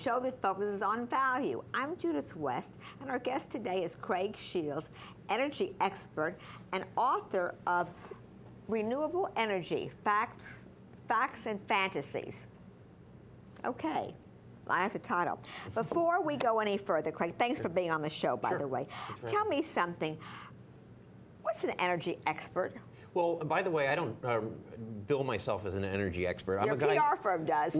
show that focuses on value. I'm Judith West, and our guest today is Craig Shields, energy expert and author of Renewable Energy, Facts and Fantasies. Okay, I have the title. Before we go any further, Craig, thanks for being on the show, by the way. Tell me something. What's an energy expert? Well, by the way, I don't bill myself as an energy expert. Your PR firm does.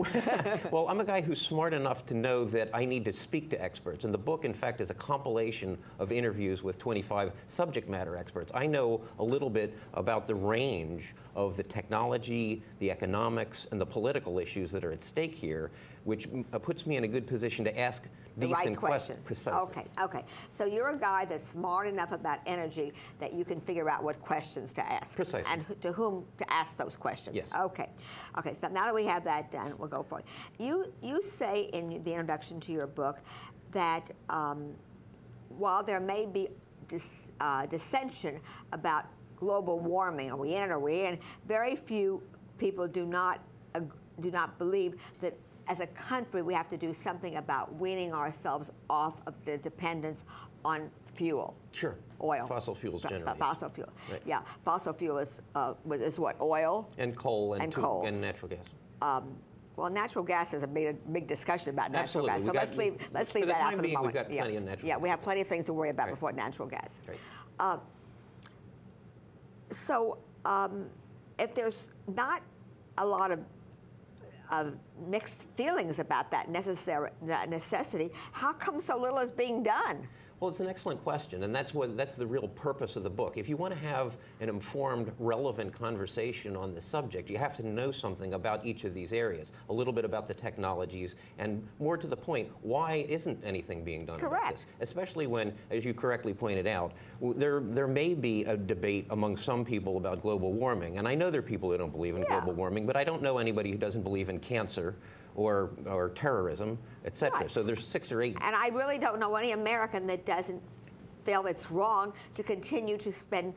Well, I'm a guy who's smart enough to know that I need to speak to experts. And the book, in fact, is a compilation of interviews with 25 subject matter experts. I know a little bit about the range of the technology, the economics, and the political issues that are at stake here, which puts me in a good position to ask decent questions. Precisely. Okay. So you're a guy that's smart enough about energy that you can figure out what questions to ask. Precisely. And to whom to ask those questions. Yes. Okay, so now that we have that done, we'll go for it. You say in the introduction to your book that while there may be dissension about global warming, are we in it, are we in, very few people do not believe that as a country we have to do something about weaning ourselves off of the dependence on fuel. Sure. Oil. Fossil fuels generally. Fossil fuel. Right. Yeah. Fossil fuel is what? Oil? And coal and natural gas. Well, natural gas is a big discussion about natural gas. So let's leave that out for the moment. We've got plenty of natural gas. Yeah, we have plenty of things to worry about before natural gas. Right. If there's not a lot of mixed feelings about that necessity, how come so little is being done? Well, it's an excellent question, and that's the real purpose of the book. If you want to have an informed, relevant conversation on the subject, you have to know something about each of these areas, a little bit about the technologies, and more to the point, why isn't anything being done about this? Especially when, as you correctly pointed out, there may be a debate among some people about global warming, and I know there are people who don't believe in global warming, but I don't know anybody who doesn't believe in cancer or terrorism, etc. Right. So there's 6 or 8. And I really don't know any American that doesn't feel it's wrong to continue to spend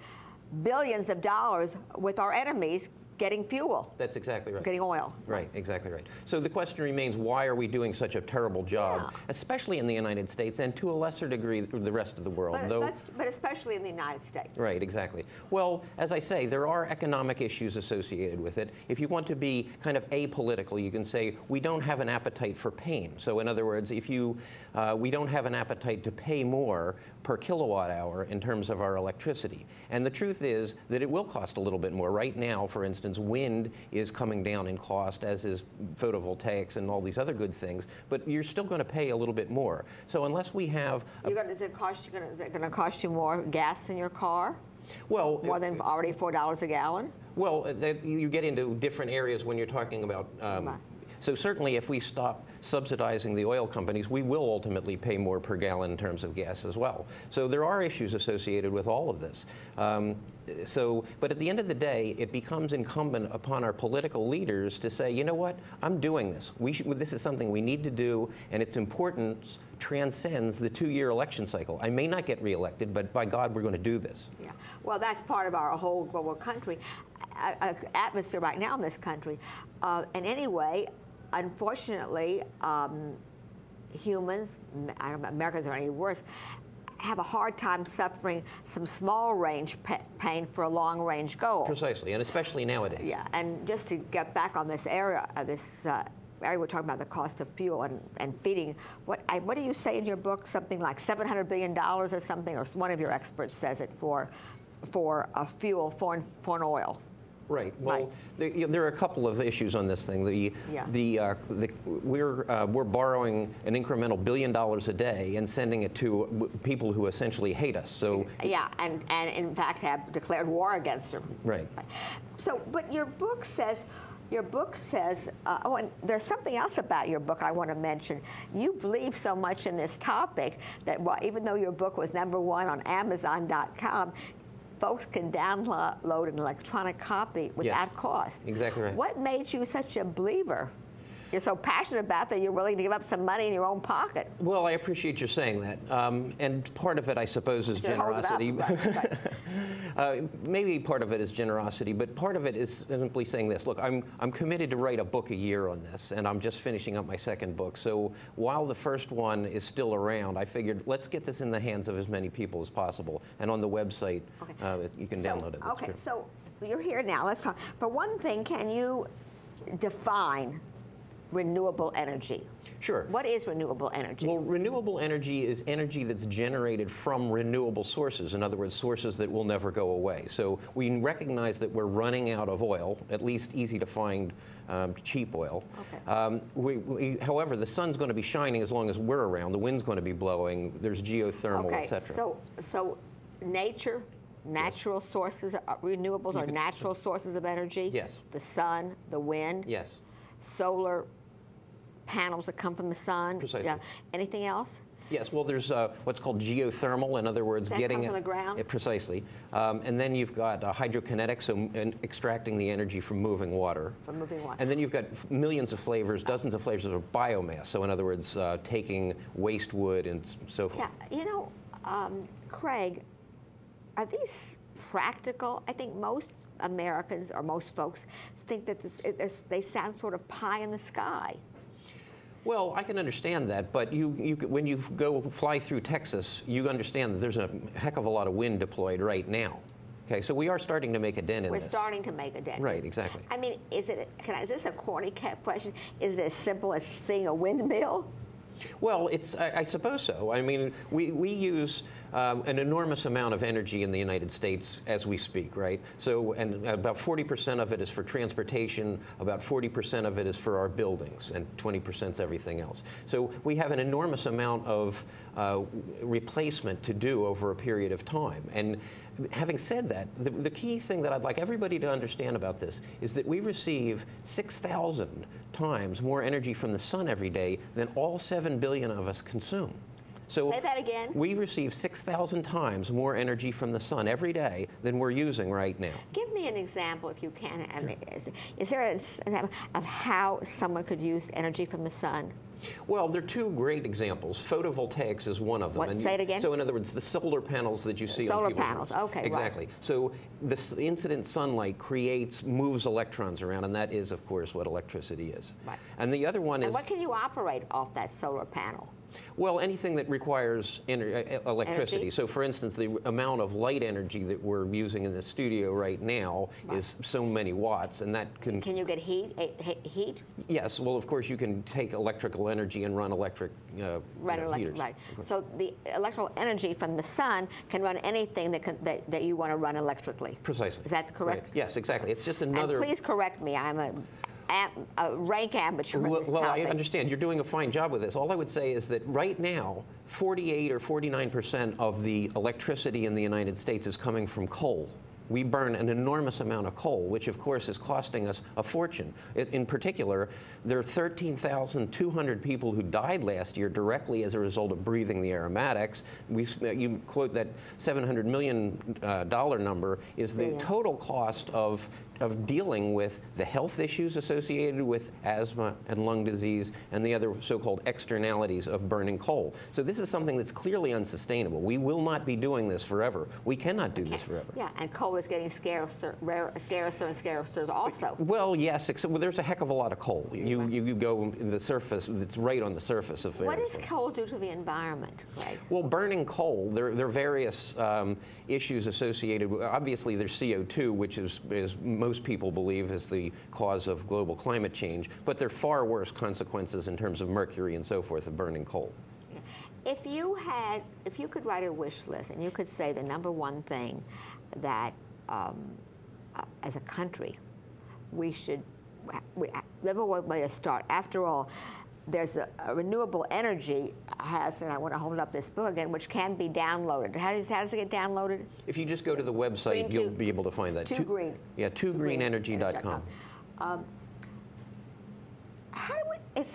billions of dollars with our enemies getting fuel. That's exactly right. Getting oil. Right, exactly right. So the question remains, why are we doing such a terrible job, especially in the United States and to a lesser degree the rest of the world? But especially in the United States. Right, exactly. Well, as I say, there are economic issues associated with it. If you want to be kind of apolitical, you can say we don't have an appetite for pain. So in other words, if we don't have an appetite to pay more per kilowatt hour in terms of our electricity. And the truth is that it will cost a little bit more. Right now, for instance, wind is coming down in cost, as is photovoltaics and all these other good things, but you're still going to pay a little bit more. So unless we have... Is it going to cost you more gas in your car? Well, more than already $4 a gallon? Well, you get into different areas when you're talking about... So certainly if we stop subsidizing the oil companies, we will ultimately pay more per gallon in terms of gas as well. So there are issues associated with all of this. But at the end of the day, it becomes incumbent upon our political leaders to say, you know what, I'm doing this. This is something we need to do, and its importance transcends the 2-year election cycle. I may not get reelected, but by God, we're going to do this. Yeah. Well, that's part of our whole global country atmosphere right now in this country. And anyway, unfortunately, humans, I don't know, Americans are any worse, have a hard time suffering some small range pain for a long range goal. Precisely, and especially nowadays. Yeah, and just to get back on this area, we're talking about the cost of fuel and feeding. What do you say in your book? Something like $700 billion or something, or one of your experts says it for a fuel, foreign oil. Right. Well, there are a couple of issues on this thing. We're borrowing an incremental $1 billion a day and sending it to people who essentially hate us. So and in fact have declared war against them. Right. So, but your book says. Oh, and there's something else about your book I want to mention. You believe so much in this topic that even though your book was #1 on Amazon.com, folks can download an electronic copy without cost. Exactly right. What made you such a believer? You're so passionate about that you're willing to give up some money in your own pocket. Well, I appreciate your saying that. And part of it, I suppose, is generosity. Maybe part of it is generosity, but part of it is simply saying this. Look, I'm committed to write a book a year on this, and I'm just finishing up my second book. So while the first one is still around, I figured let's get this in the hands of as many people as possible. And on the website, you can download it. Okay, so you're here now. Let's talk. For one thing, can you define renewable energy? Sure. What is renewable energy? Well, renewable energy is energy that's generated from renewable sources. In other words, sources that will never go away. So we recognize that we're running out of oil, at least easy to find cheap oil. Okay. However, the sun's going to be shining as long as we're around. The wind's going to be blowing. There's geothermal, etc. So nature, natural sources, renewables are natural sources of energy? Yes. The sun, the wind? Yes. Solar panels that come from the sun? Precisely. Anything else? Yes, well, there's what's called geothermal. In other words, getting it from the ground. Precisely, and then you've got hydrokinetics, so extracting the energy from moving water. From moving water. And then you've got millions of flavors, dozens of flavors of biomass. So in other words, taking waste wood and so forth. Yeah, you know, Craig, are these practical? I think most Americans or most folks think that they sound sort of pie in the sky. Well, I can understand that, but when you go fly through Texas, you understand that there's a heck of a lot of wind deployed right now. Okay, so we are starting to make a dent in this. We're starting to make a dent. Right, exactly. I mean, is this a corny question? Is it as simple as seeing a windmill? Well, I suppose so. I mean, we use an enormous amount of energy in the United States as we speak, right? So, and about 40% of it is for transportation, about 40% of it is for our buildings, and 20% is everything else. So we have an enormous amount of replacement to do over a period of time. And having said that, the key thing that I'd like everybody to understand about this is that we receive 6,000 times more energy from the sun every day than all 7 billion of us consume. So say that again. We receive 6,000 times more energy from the sun every day than we're using right now. Give me an example, if you can. I mean, is there an example of how someone could use energy from the sun? Well, there are two great examples. Photovoltaics is one of them. Say it again? So in other words, the solar panels that you see on people's panels, okay, exactly. Right. So this incident sunlight moves electrons around, and that is, of course, what electricity is. Right. And the other one is... And what can you operate off that solar panel? Well, anything that requires electricity. Energy? So, for instance, the amount of light energy that we're using in the studio right now is so many watts, and that can... Can you get heat? Yes. Well, of course, you can take electrical energy and run electric heaters. Right. So the electrical energy from the sun can run anything that you want to run electrically. Precisely. Is that correct? Right. Yes, exactly. It's just another... And please correct me. I'm a rank amateur in this Well, topic. I understand. You're doing a fine job with this. All I would say is that right now, 48 or 49% of the electricity in the United States is coming from coal. We burn an enormous amount of coal, which of course is costing us a fortune. In particular, there are 13,200 people who died last year directly as a result of breathing the aromatics. You quote that $700 million number is the total cost of dealing with the health issues associated with asthma and lung disease and the other so-called externalities of burning coal. So this is something that's clearly unsustainable. We will not be doing this forever. We cannot do this forever. Yeah, and coal is getting scarcer and scarcer also. Well, yes, except there's a heck of a lot of coal. You go in the surface, it's right on the surface of What does coal do to the environment, Greg? Well, burning coal, there are various issues associated with, obviously there's CO2, which is most people believe is the cause of global climate change, but there are far worse consequences in terms of mercury and so forth of burning coal. If you could write a wish list and you could say the number one thing that as a country we number one way to start. After all, there's a renewable energy and I want to hold up this book again, which can be downloaded. How does it get downloaded? If you just go to the website, you'll be able to find that. Yeah, 2greenenergy.com. It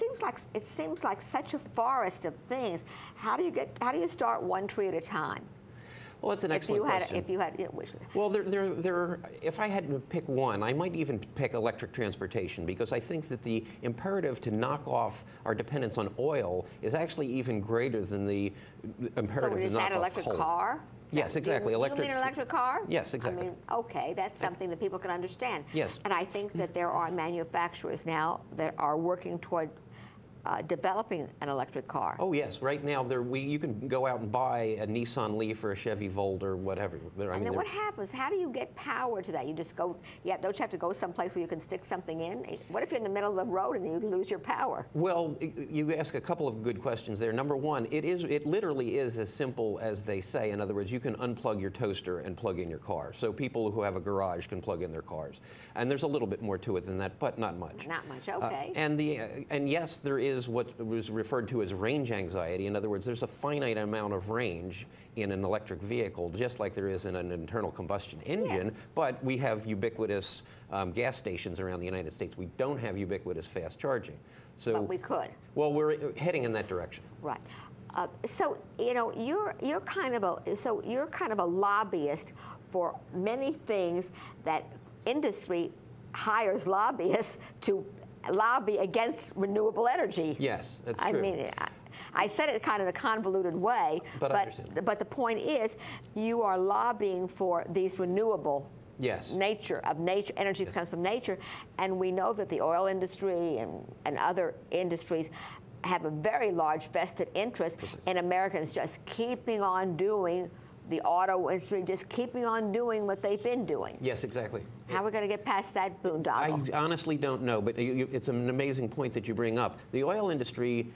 seems like such a forest of things. How do you start one tree at a time? Well, it's an excellent question. If you had, you know, which, well, if I had to pick one, I might even pick electric transportation, because I think that the imperative to knock off our dependence on oil is actually even greater than the imperative to knock off coal. So is that electric car? Yes, exactly. Do you mean an electric car? Yes, exactly. I mean, okay, that's something that people can understand. Yes. And I think that there are manufacturers now that are working toward developing an electric car. Oh yes, right now you can go out and buy a Nissan Leaf or a Chevy Volt or whatever. And then what happens? How do you get power to that? You just go, don't you have to go someplace where you can stick something in? What if you're in the middle of the road and you lose your power? Well, you ask a couple of good questions there. Number one, it literally is as simple as they say. In other words, you can unplug your toaster and plug in your car. So people who have a garage can plug in their cars. And there's a little bit more to it than that, but not much. Not much, okay. And yes, there is what was referred to as range anxiety. In other words, there's a finite amount of range in an electric vehicle, just like there is in an internal combustion engine, but we have ubiquitous gas stations around the United States. We don't have ubiquitous fast charging. So, but we could. Well, we're heading in that direction. Right. So you know, you're kind of a lobbyist for many things that industry hires lobbyists to lobby against renewable energy. Yes, that's true. I mean, I said it kind of in a convoluted way, but the point is, you are lobbying for these renewable energy that comes from nature, and we know that the oil industry and other industries have a very large vested interest in Americans just keeping on doing, the auto industry just keeping on doing what they've been doing. Yes, exactly. How are we going to get past that boondoggle? I honestly don't know, but it's an amazing point that you bring up. The oil industry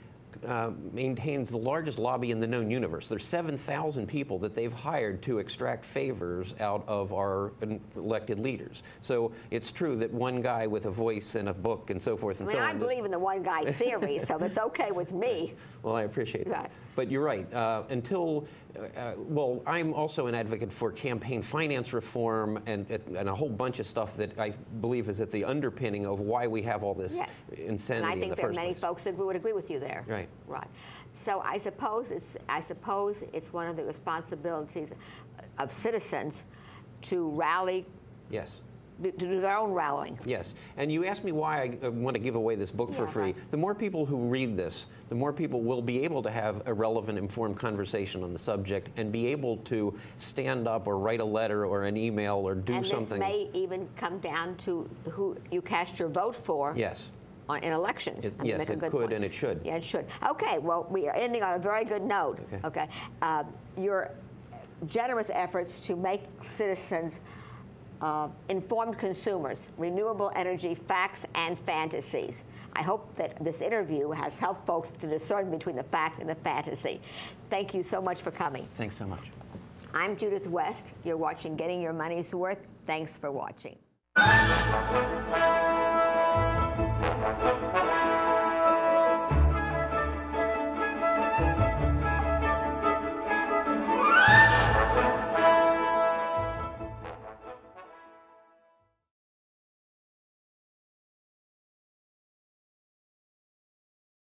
maintains the largest lobby in the known universe. There's 7,000 people that they've hired to extract favors out of our elected leaders. So it's true that one guy with a voice and a book and so forth and so on. I believe in the one guy theory, so it's okay with me. Well, I appreciate that. But you're right. Well, I'm also an advocate for campaign finance reform and a whole bunch of stuff that I believe is at the underpinning of why we have all this insanity in the first place. And I think there are many folks that would agree with you there. Right. Right. So I suppose it's one of the responsibilities of citizens to rally. Yes. To do their own rallying. Yes, and you asked me why I want to give away this book for free. Right. The more people who read this, the more people will be able to have a relevant, informed conversation on the subject and be able to stand up or write a letter or an email or do something. And this may even come down to who you cast your vote for. Yes. In elections. Yes, it could and it should. Yeah, it should. Okay, well, we are ending on a very good note. Okay. Your generous efforts to make citizens informed consumers, renewable energy, facts and fantasies. I hope that this interview has helped folks to discern between the fact and the fantasy. Thank you so much for coming. Thanks so much. I'm Judith West. You're watching Getting Your Money's Worth. Thanks for watching.